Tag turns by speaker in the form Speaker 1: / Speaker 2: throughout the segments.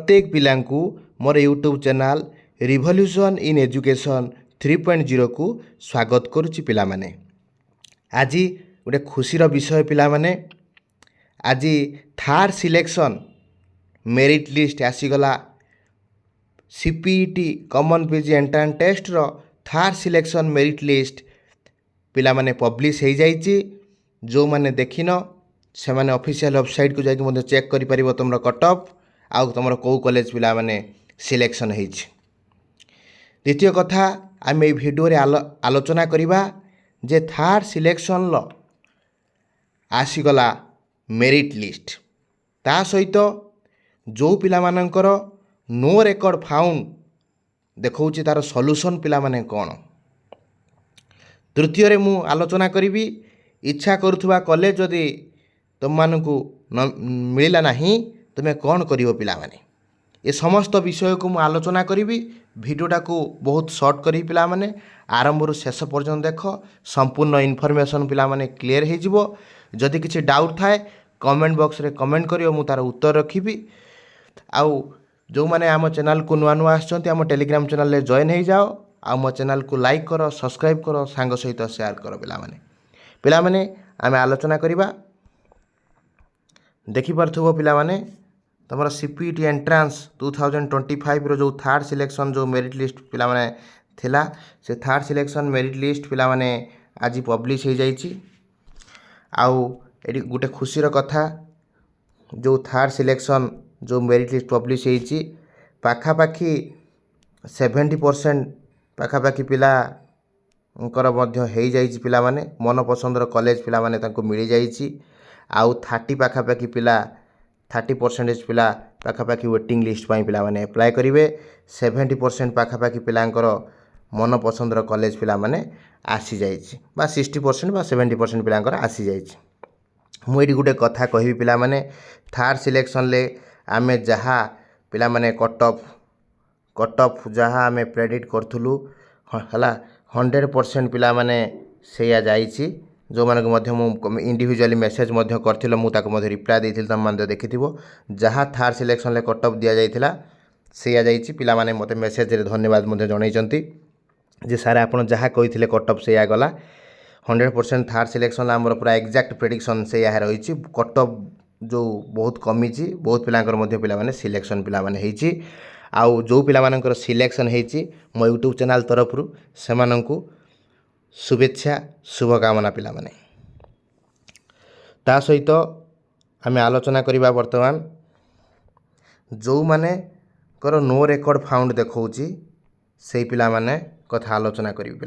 Speaker 1: प्रत्येक पिलांकु मोर YouTube channel revolution in education 3.0 को स्वागत करुच्ची पिला माने। आज गोटे खुशीर विषय पिला माने, आज थर्ड सिलेक्शन मेरिट लिस्ट आसीगला। CPET common PG entrance test रो थर्ड सिलेक्शन मेरिट लिस्ट पिला माने पब्लिश हो जाइए। जो माने देखिन से माने ऑफिशियल वेबसाइट को जाके चेक करि परिबो तुमरो कट ऑफ आउ तुमरो को कॉलेज पिला माने सिलेक्शन होइछि। द्वितीय कथा आम ये भिडियो रे आलोचना करिबा जे थर्ड सिलेक्शन लो आसीगला मेरिट लिस्ट, ता सहित जो पिला मानकर नो रेकर्ड फाउंड देखौछि तार सॉल्यूशन पिला माने कोन। तृतीय रे मु आलोचना करिबी इच्छा करुथुबा कॉलेज जदि तुम मानकु मिलला नहीं तुमे कौन करिवो पिला माने। ये समस्त विषय को मु आलोचना करिबी। भिडियोटा को बहुत शॉर्ट करी पिला माने आरंभ रु शेष पर्यंत देख, संपूर्ण इनफॉरमेशन पिला माने क्लियर हो जिवो। जदि किछि डाउट थाए कमेंट बॉक्स रे कमेंट करियो, मु तार उत्तर रखिबी। आउ जो माने आम चैनल को नुआ नुआ आछंती आम टेलीग्राम चैनल रे जॉइन हो जाओ। आ मो चैनल को लाइक करो, सब्सक्राइब करो, सांग सहित शेयर करो पिला माने आमे आलोचना करिबा। देखि पारथुबो पिला माने तुम सीपीईटी एंट्रांस 2025 रो जो थर्ड सिलेक्शन जो मेरिट लिस्ट पिला माने थिला, से थर्ड सिलेक्शन मेरिट लिस्ट पिला माने आज पब्लिश हो जाइछि। आउ एडी गुटे खुशीर कथा, जो थर्ड सिलेक्शन जो मेरिट लिस्ट पब्लिश होइछि पाखापाखि 70% पाखापाखि पिला कर मध्य हो जाइछि। पिला माने मन पसंदर कॉलेज पिला माने तांको मिल जाइछि। आउ 30 पाखापाखि पिला 30% पिला पाखापाखि वेटिंग लिस्ट पाई पिला माने अप्लाई करिवे। 70% पाखापाखि पिलांकर मन पसंदर कॉलेज पिला माने आसी जाइछि, बा 60% बा 70% पिलांकर आसी जाइछि। मु एडी गुटे कथा कहिबी पिला माने, थर्ड सिलेक्शन ले आमे जहा पिला माने कट ऑफ जहा आमे प्रेडिक्ट करथुलु हला 100% पिला माने सेया जाइछि। जो मानक मध्य मु इंडिविजुअली मेसेज मध्य करथिलो, मु ताको मध्य रिप्लाई देथिल, तम माने देखिथिबो। जहा थर्ड सिलेक्शन ले कट ऑफ दिया जाइथिला सेया जाइछि। पिला माने मते मेसेज रे धन्यवाद मध्य जणाइचंती जे सारे आपण जहा कहिथिले कट ऑफ सेया गला। 100% थर्ड सिलेक्शन हमर पूरा एग्जैक्ट प्रेडिक्शन सेया रहिछि। कट ऑफ जो बहुत कमिछि, बहुत पिलांकर मध्य पिला माने सिलेक्शन पिला माने हेछि। आउ जो पिला मानकर सिलेक्शन हेछि मो यूट्यूब चैनल तरफ रु सेमानंकु शुभेच्छा शुभकामना पिला माने। ता सहित आमे आलोचना करिबा वर्तमान जो माने कर नो रेकॉर्ड फाउंड देखौछि सेही पिला माने कथा आलोचना करिबी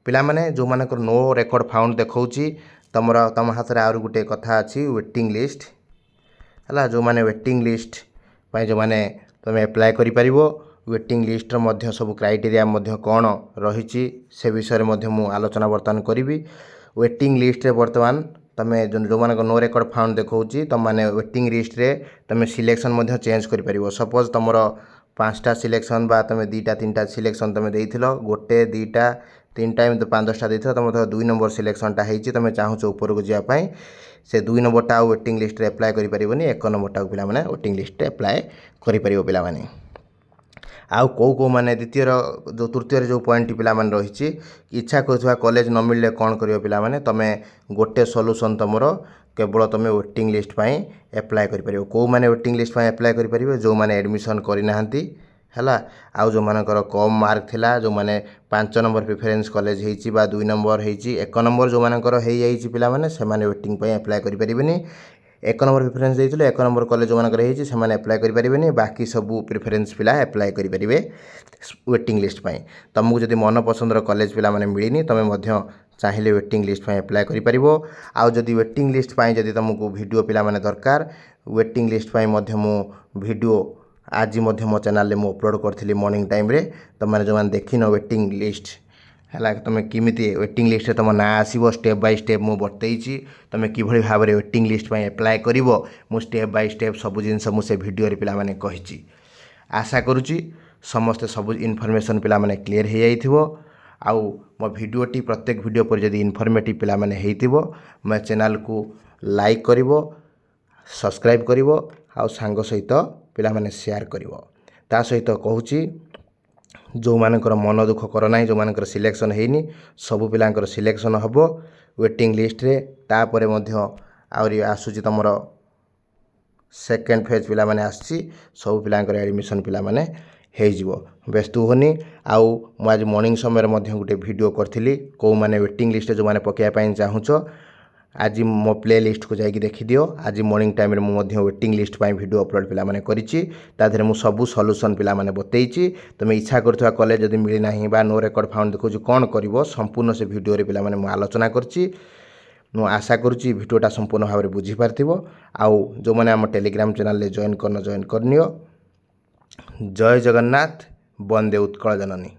Speaker 1: पिला माने जो मानकर नो रेकॉर्ड फाउंड देखौछि तम हाथ रे आउर गुटे कथा अछि वेटिंग लिस्ट हला। जो माने वेटिंग लिस्ट पाई जो माने तमे अप्लाई करि परिबो। वेटिंग लिस्ट रो मध्य सब क्राइटेरिया मध्य कोन रहिछि से विषय रे मध्य मु आलोचना वर्तमान करिबी। वेटिंग लिस्ट रे वर्तमान तमे जो मानक नो रेकॉर्ड फाउंड देखौछि तम माने वेटिंग लिस्ट रे तमे सिलेक्शन मध्य चेंज करि परिबो। सपोज तमरो 5टा सिलेक्शन बा तमे 2टा 3टा सिलेक्शन तमे देइथिलो, गोटे 2टा 3 टाइम तो 5-10टा देइथिलो, तमे 2 नंबर सिलेक्शन टा हेछि, तमे चाहूछ ऊपर को जिया पई से 2 नंबर टा वेटिंग लिस्ट रे अप्लाई करि परिबोनी। 1 नंबर टा पिला माने वेटिंग लिस्ट रे अप्लाई करि परिबो पिला माने। आउ को माने द्वितीय जो तृतीय जो पॉइंट पिला माने रहिछि, इच्छा करथुवा कॉलेज न मिलले कोन करियो पिला माने, तमे गोटे सॉल्यूशन तमरो केवल तमे वेटिंग लिस्ट पाई अप्लाई करि परिबो। को माने वेटिंग लिस्ट पाई अप्लाई करि परिबो जो माने एडमिशन करि नाहंती हला। आउ जो मानकर कम मार्क थिला, जो माने 5 नंबर प्रेफरेंस कॉलेज हेछि बा 2 नंबर हेछि, 1 नंबर जो मानकर हेइ जाइछि पिला माने से माने वेटिंग पाई अप्लाई करि परिबेनी। 1 नंबर प्रेफरेंस देइथिले 1 नंबर कॉलेज जो मानकर हेछि से माने अप्लाई करि परिबेनी। बाकी सब प्रेफरेंस पिला अप्लाई करि परिबे वेटिंग लिस्ट पाई। तुमको जदि मन पसंदर कॉलेज पिला माने मिलिनी तमे मध्य चाहिले वेटिंग लिस्ट पाई अप्लाई करि परिबो। आउ जदि वेटिंग लिस्ट पाई जदि तुमको वीडियो पिला माने दरकार, वेटिंग लिस्ट पाई मध्य मु वीडियो आज मध्य मो चैनल ले मु अपलोड करथिली मॉर्निंग टाइम रे। तुम माने जो माने देखिनो वेटिंग लिस्ट हला, तुम किमिति वेटिंग लिस्ट रे तुम ना आसीबो स्टेप बाय स्टेप मु बतैछि। तुम किभଳି भाबरे वेटिंग लिस्ट पाई अप्लाई करिवो मु स्टेप बाय स्टेप सब जिंस मु से वीडियो रे पिला माने कहिछि। आशा करूछि समस्त सब इनफॉरमेशन पिला माने क्लियर हो जाइथिबो। आउ मो वीडियोटी प्रत्येक वीडियो पर जदि इनफॉर्मेटिव पिला माने हेइथिबो मो चैनल को लाइक करिवो, सब्सक्राइब करिवो, आउ सांग सहित ପିଲାମାନେ ସେୟାର କରିବ। ତା ସହିତ କହୁଛି ଯେଉଁମାନଙ୍କର ମନ ଦୁଃଖ କର ନାହିଁ, ଯେଉଁମାନଙ୍କର ସିଲେକ୍ସନ୍ ହେଇନି ସବୁ ପିଲାଙ୍କର ସିଲେକ୍ସନ୍ ହେବ ୱେଟିଂ ଲିଷ୍ଟରେ। ତାପରେ ମଧ୍ୟ ଆହୁରି ଆସୁଛି ତୁମର ସେକେଣ୍ଡ ଫେଜ୍ ପିଲାମାନେ ଆସିଛି, ସବୁ ପିଲାଙ୍କର ଆଡ଼ମିସନ୍ ପିଲାମାନେ ହେଇଯିବ, ବ୍ୟସ୍ତ ହୁଅନି। ଆଉ ମୁଁ ଆଜି ମର୍ଣ୍ଣିଂ ସମୟରେ ମଧ୍ୟ ଗୋଟେ ଭିଡ଼ିଓ କରିଥିଲି, କେଉଁମାନେ ୱେଟିଂ ଲିଷ୍ଟରେ ଯେଉଁମାନେ ପକାଇବା ପାଇଁ ଚାହୁଁଛ ଆଜି ମୋ ପ୍ଲେ ଲିଷ୍ଟକୁ ଯାଇକି ଦେଖିଦିଅ। ଆଜି ମର୍ଣ୍ଣିଂ ଟାଇମ୍ରେ ମୁଁ ମଧ୍ୟ ୱେଟିଂ ଲିଷ୍ଟ ପାଇଁ ଭିଡ଼ିଓ ଅପଲୋଡ଼ ପିଲାମାନେ କରିଛି, ତା ଦେହରେ ମୁଁ ସବୁ ସଲ୍ୟୁସନ୍ ପିଲାମାନେ ବତେଇଛି। ତୁମେ ଇଚ୍ଛା କରୁଥିବା କଲେଜ ଯଦି ମିଳିନାହିଁ ବା ନୋ ରେକର୍ଡ଼ ଫାଉଣ୍ଡ ଦେଖାଉଛି କ'ଣ କରିବ ସମ୍ପୂର୍ଣ୍ଣ ସେ ଭିଡ଼ିଓରେ ପିଲାମାନେ ମୁଁ ଆଲୋଚନା କରିଛି। ମୁଁ ଆଶା କରୁଛି ଭିଡ଼ିଓଟା ସମ୍ପୂର୍ଣ୍ଣ ଭାବରେ ବୁଝିପାରିଥିବ। ଆଉ ଯେଉଁମାନେ ଆମ ଟେଲିଗ୍ରାମ ଚ୍ୟାନେଲରେ ଜଏନ୍ କରିନିଅ। ଜୟ ଜଗନ୍ନାଥ, ବନ୍ଦେ ଉତ୍କଳ ଜନନୀ।